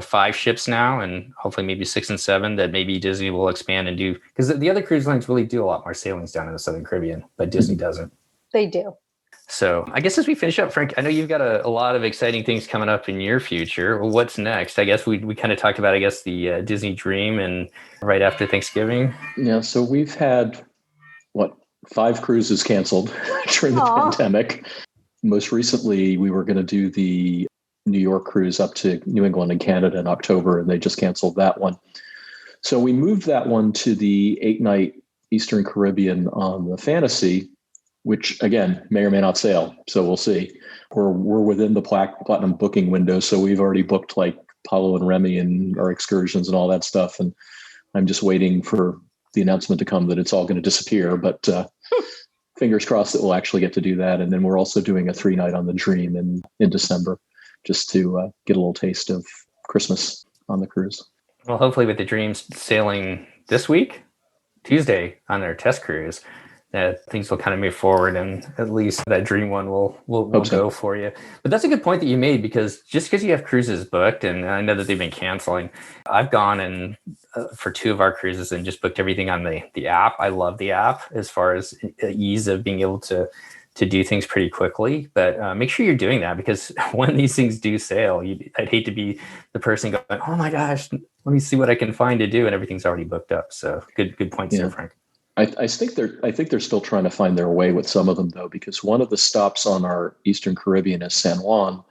5 ships now, and hopefully maybe 6 and 7, that maybe Disney will expand and do, because the other cruise lines really do a lot more sailings down in the Southern Caribbean, but Disney doesn't. They do. So I guess as we finish up, Frank, I know you've got a lot of exciting things coming up in your future. Well, what's next? I guess we kind of talked about, the Disney Dream, and right after Thanksgiving. Yeah, so we've had 5 cruises canceled during the pandemic. Most recently, we were going to do the New York cruise up to New England and Canada in October, and they just canceled that one. So we moved that one to the 8-night Eastern Caribbean on the Fantasy, which again may or may not sail. So we'll see. We're within the platinum booking window, so we've already booked like Paulo and Remy and our excursions and all that stuff. And I'm just waiting for the announcement to come that it's all going to disappear, but fingers crossed that we'll actually get to do that. And then we're also doing a 3-night on the Dream in December, just to get a little taste of Christmas on the cruise. Well, hopefully with the Dreams sailing this week, Tuesday, on their test cruise, that things will kind of move forward, and at least that Dream one will go for you. But that's a good point that you made, because just because you have cruises booked, and I know that they've been canceling, I've gone and for 2 of our cruises and just booked everything on the app. I love the app as far as ease of being able to do things pretty quickly. But make sure you're doing that, because when these things do sail, I'd hate to be the person going, oh my gosh, let me see what I can find to do, and everything's already booked up. So good points there, Frank. I think they're still trying to find their way with some of them, though, because one of the stops on our Eastern Caribbean is San Juan,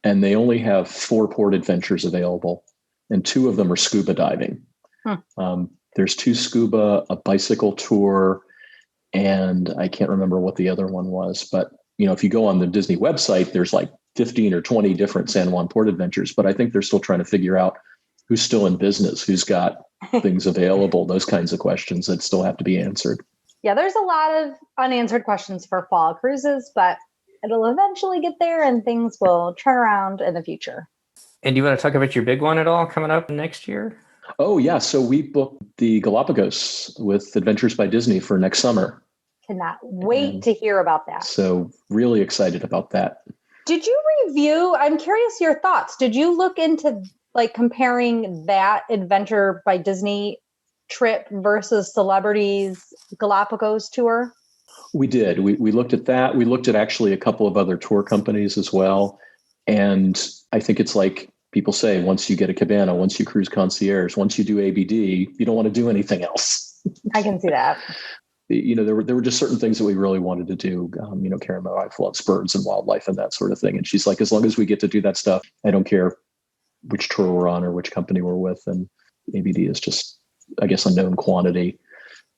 and they only have 4 port adventures available, and 2 of them are scuba diving. There's 2 scuba, a bicycle tour, and I can't remember what the other one was. But if you go on the Disney website, there's like 15 or 20 different San Juan port adventures. But I think they're still trying to figure out who's still in business, who's got things available, those kinds of questions that still have to be answered. Yeah, there's a lot of unanswered questions for fall cruises, but it'll eventually get there and things will turn around in the future. And do you want to talk about your big one at all coming up next year? Oh, yeah. So we booked the Galapagos with Adventures by Disney for next summer. Cannot wait to hear about that. So really excited about that. Did you review? I'm curious your thoughts. Did you look into comparing that Adventure by Disney trip versus Celebrity's Galapagos tour? We did. We looked at that. We looked at actually a couple of other tour companies as well. And I think it's like people say, once you get a cabana, once you cruise concierge, once you do ABD, you don't want to do anything else. I can see that. There were just certain things that we really wanted to do. Karen, my wife, loves birds and wildlife and that sort of thing. And she's like, as long as we get to do that stuff, I don't care which tour we're on or which company we're with. And ABD is just, I guess, a known quantity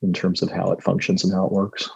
in terms of how it functions and how it works.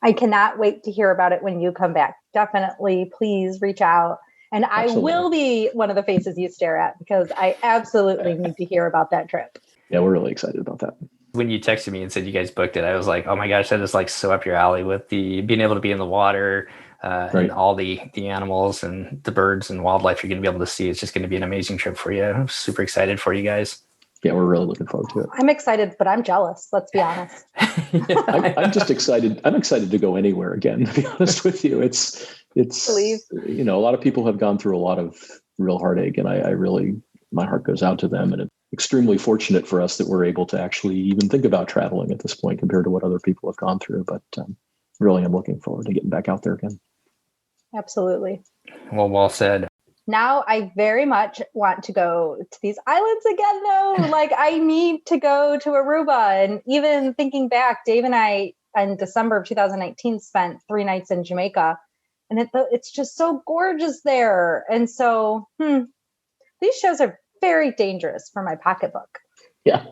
I cannot wait to hear about it when you come back. Definitely, please reach out. And Absolutely. I will be one of the faces you stare at, because I absolutely need to hear about that trip. Yeah, we're really excited about that. when you texted me and said you guys booked it, I was like, oh my gosh, that is like so up your alley with the being able to be in the water and all the animals and the birds and wildlife you're going to be able to see. It's just going to be an amazing trip for you. I'm super excited for you guys. Yeah, we're really looking forward to it. I'm excited, but I'm jealous. Let's be honest. I'm just excited. I'm excited to go anywhere again, to be honest with you. It's a lot of people have gone through a lot of real heartache, and I really, my heart goes out to them. And it's extremely fortunate for us that we're able to actually even think about traveling at this point compared to what other people have gone through. But really, I'm looking forward to getting back out there again. Absolutely. Well said. Now I very much want to go to these islands again, though. Like, I need to go to Aruba. And even thinking back, Dave and I, in December of 2019, spent 3 nights in Jamaica. And it's just so gorgeous there. And so these shows are very dangerous for my pocketbook. Yeah.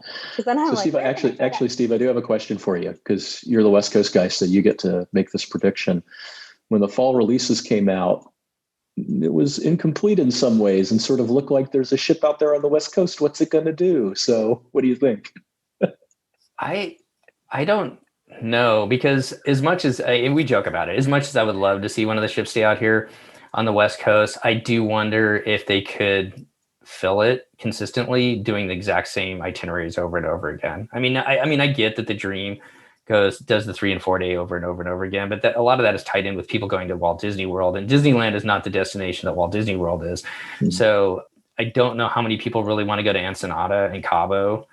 Then I'm so Steve, actually, Steve, I do have a question for you, because you're the West Coast guy, so you get to make this prediction. When the fall releases came out, it was incomplete in some ways and sort of looked like there's a ship out there on the West Coast. What's it going to do? So what do you think? I don't know, because as much as we joke about it, as much as I would love to see one of the ships stay out here on the West Coast, I do wonder if they could fill it consistently doing the exact same itineraries over and over again. I mean, I get that the dream does the 3 and 4 day over and over and over again, but a lot of that is tied in with people going to Walt Disney World, and Disneyland is not the destination that Walt Disney World is. Mm-hmm. So I don't know how many people really want to go to Ensenada and Cabo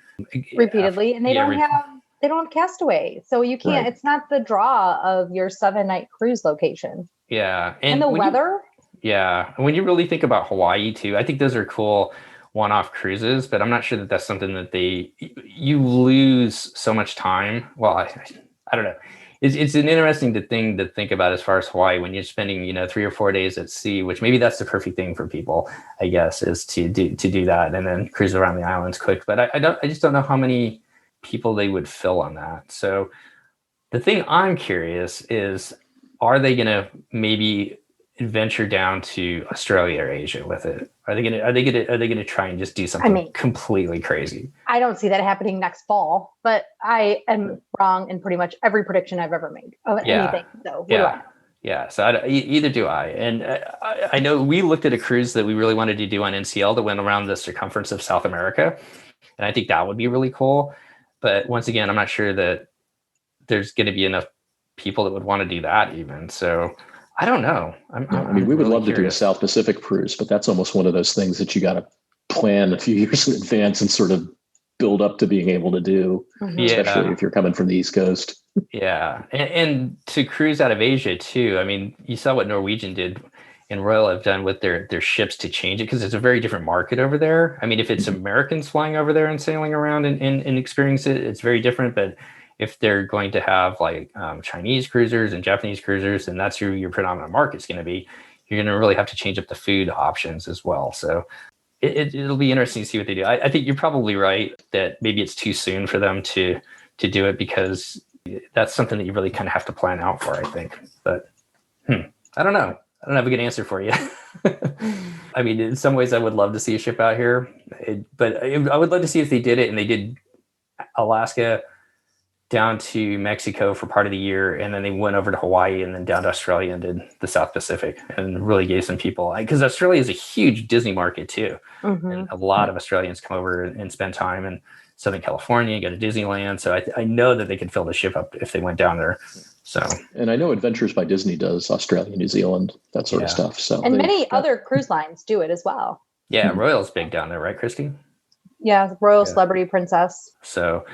repeatedly, and they don't have Castaway, so you can't. Right. It's not the draw of your 7-night cruise location. Yeah, and the weather. And when you really think about Hawaii too, I think those are cool one-off cruises, but I'm not sure that that's something that you lose so much time. Well, I don't know. It's an interesting thing to think about as far as Hawaii, when you're spending 3 or 4 days at sea, which maybe that's the perfect thing for people, I guess, is to do that and then cruise around the islands quick. But I just don't know how many people they would fill on that. So the thing I'm curious is, are they going to maybe venture down to Australia or Asia with it? Are they gonna try and just do something completely crazy? I don't see that happening next fall, but I am wrong in pretty much every prediction I've ever made of anything. So yeah. So either do I. And I know we looked at a cruise that we really wanted to do on NCL that went around the circumference of South America, and I think that would be really cool. But once again, I'm not sure that there's going to be enough people that would want to do that even. So I don't know. We would love to do a South Pacific cruise, but that's almost one of those things that you got to plan a few years in advance and sort of build up to being able to do, especially if you're coming from the East Coast. Yeah. And to cruise out of Asia too. I mean, you saw what Norwegian did and Royal have done with their ships to change it, because it's a very different market over there. I mean, if it's Americans flying over there and sailing around and experience it, it's very different. But if they're going to have like Chinese cruisers and Japanese cruisers, and that's who your predominant market's going to be, you're going to really have to change up the food options as well. So it'll be interesting to see what they do. I think you're probably right that maybe it's too soon for them to do it, because that's something that you really kind of have to plan out for, I think. But I don't know. I don't have a good answer for you. I mean, in some ways I would love to see a ship out here, but I would love to see if they did it and they did Alaska down to Mexico for part of the year, and then they went over to Hawaii and then down to Australia and did the South Pacific, and really gave some people, because Australia is a huge Disney market too. Mm-hmm. And a lot of Australians come over and spend time in Southern California, go to Disneyland. So I know that they could fill the ship up if they went down there. So, and I know Adventures by Disney does Australia, New Zealand, that sort of stuff. So, and many other cruise lines do it as well. Yeah. Royal's big down there, right, Christy? Yeah. Royal Celebrity Princess. So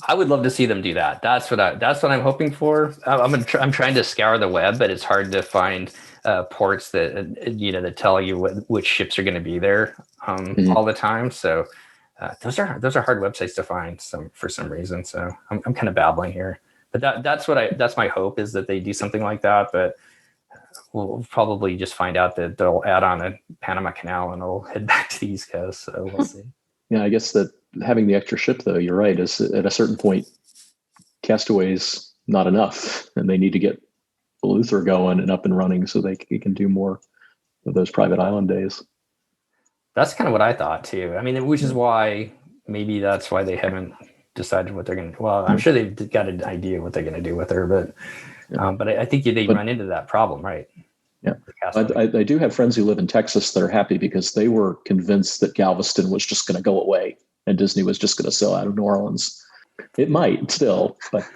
I would love to see them do that. That's what I'm hoping for. I'm trying to scour the web, but it's hard to find ports that that tell you which ships are going to be there all the time. So those are hard websites to find for some reason. So I'm kind of babbling here, but that's my hope, is that they do something like that. But we'll probably just find out that they'll add on a Panama Canal and it'll head back to the East Coast. So we'll see. Yeah, I guess that having the extra ship, though, you're right, is at a certain point, Castaway's not enough, and they need to get Luther going and up and running so they can do more of those private island days. That's kind of what I thought too. I mean, which is why maybe that's why they haven't decided what they're going to. Well, I'm sure they've got an idea what they're going to do with her, but I think they run into that problem, right? Yeah, I do have friends who live in Texas that are happy because they were convinced that Galveston was just going to go away and Disney was just going to sell out of New Orleans. It might still, but.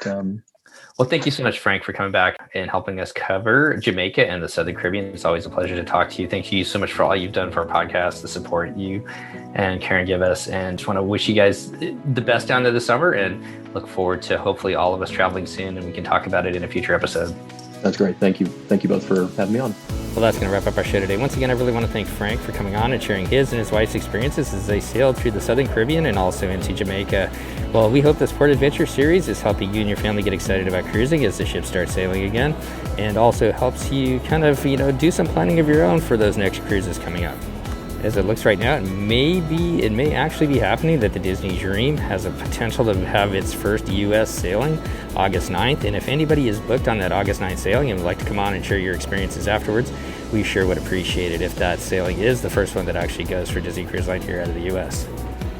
Well, thank you so much, Frank, for coming back and helping us cover Jamaica and the Southern Caribbean. It's always a pleasure to talk to you. Thank you so much for all you've done for our podcast, the support you and Karen give us. And just want to wish you guys the best down to the summer and look forward to hopefully all of us traveling soon and we can talk about it in a future episode. That's great. Thank you. Thank you both for having me on. Well, that's going to wrap up our show today. Once again, I really want to thank Frank for coming on and sharing his and his wife's experiences as they sailed through the Southern Caribbean and also into Jamaica. Well, we hope this Port Adventure series is helping you and your family get excited about cruising as the ships start sailing again, and also helps you kind of, do some planning of your own for those next cruises coming up. As it looks right now, it may actually be happening that the Disney Dream has a potential to have its first U.S. sailing August 9th. And if anybody is booked on that August 9th sailing and would like to come on and share your experiences afterwards, we sure would appreciate it if that sailing is the first one that actually goes for Disney Cruise Line here out of the U.S.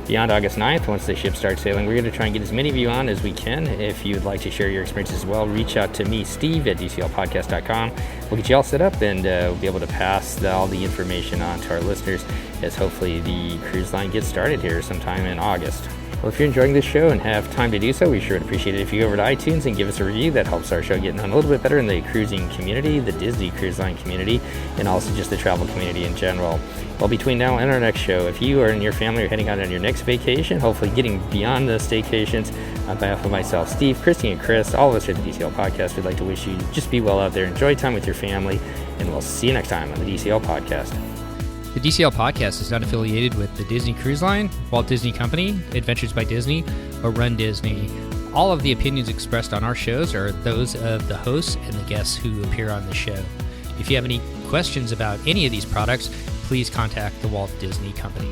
Beyond August 9th, once the ship starts sailing, we're going to try and get as many of you on as we can. If you'd like to share your experiences as well, reach out to me, Steve, at DCLpodcast.com. We'll get you all set up and we'll be able to pass all the information on to our listeners as hopefully the cruise line gets started here sometime in August. Well, if you're enjoying this show and have time to do so, we sure would appreciate it if you go over to iTunes and give us a review. That helps our show get known a little bit better in the cruising community, the Disney Cruise Line community, and also just the travel community in general. Well, between now and our next show, if you or and your family are heading out on your next vacation, hopefully getting beyond the staycations, on behalf of myself, Steve, Christy, and Chris, all of us here at the DCL Podcast, we'd like to wish you just be well out there, enjoy time with your family, and we'll see you next time on the DCL Podcast. The DCL Podcast is not affiliated with the Disney Cruise Line, Walt Disney Company, Adventures by Disney, or Run Disney. All of the opinions expressed on our shows are those of the hosts and the guests who appear on the show. If you have any questions about any of these products, please contact the Walt Disney Company.